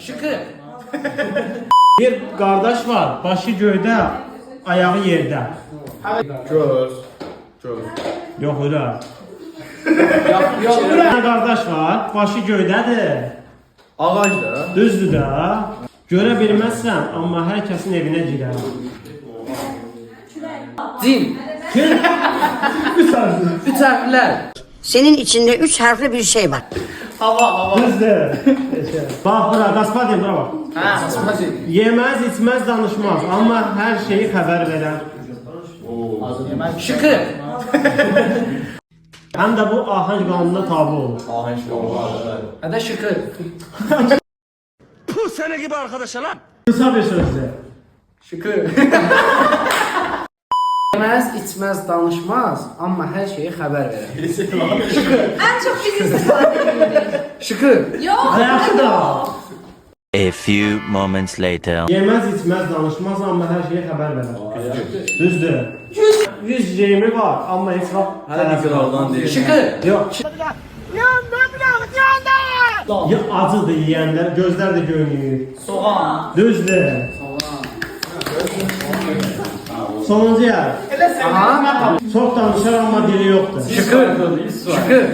Şıkı. Bir qardaş var, başı göydə, ayağı yerdə. Göz. Göz. Yox ora. Yok. Bir dənə qardaş var, başı göydədir. Ağac da. Düzdür də. Görə bilməzsən, amma hər kəsin evinə girər. Cin. Üç harfli. Üç harfler. Senin içinde 3 harfli bir şey var. Hava. Düzdür. Bax bura, Gaspadin bura bax. Ha. Hadi. Yeməz, içməz, danışmaz, amma hər şeyi xəbər verər. Şıkı. Həm də bu ahəng qanununa tabi olur. Ahəng olmalı. Hadi şıkı. Qısa bir sözdür. Şıkı. Yemez, içmez, danışmaz ama her şeyi haber verir. En çok biz istifade ediyoruz. Şıkı. Yok. Yaxşı da. A few moments later. Yeməz, içməz, danışmaz, amma hər şeyi xəbər verər. Düzdür. 100 yemi var, amma heç vaxt Hələ qırardan deyil. Şıkı. yox. Ya acıdır yeyənlər, gözlər də göynüyür. Soğan. Düzdür. Sonuncu yer. Aha. Çox danışar, amma dili yoxdur. Şıkı. Şıkı.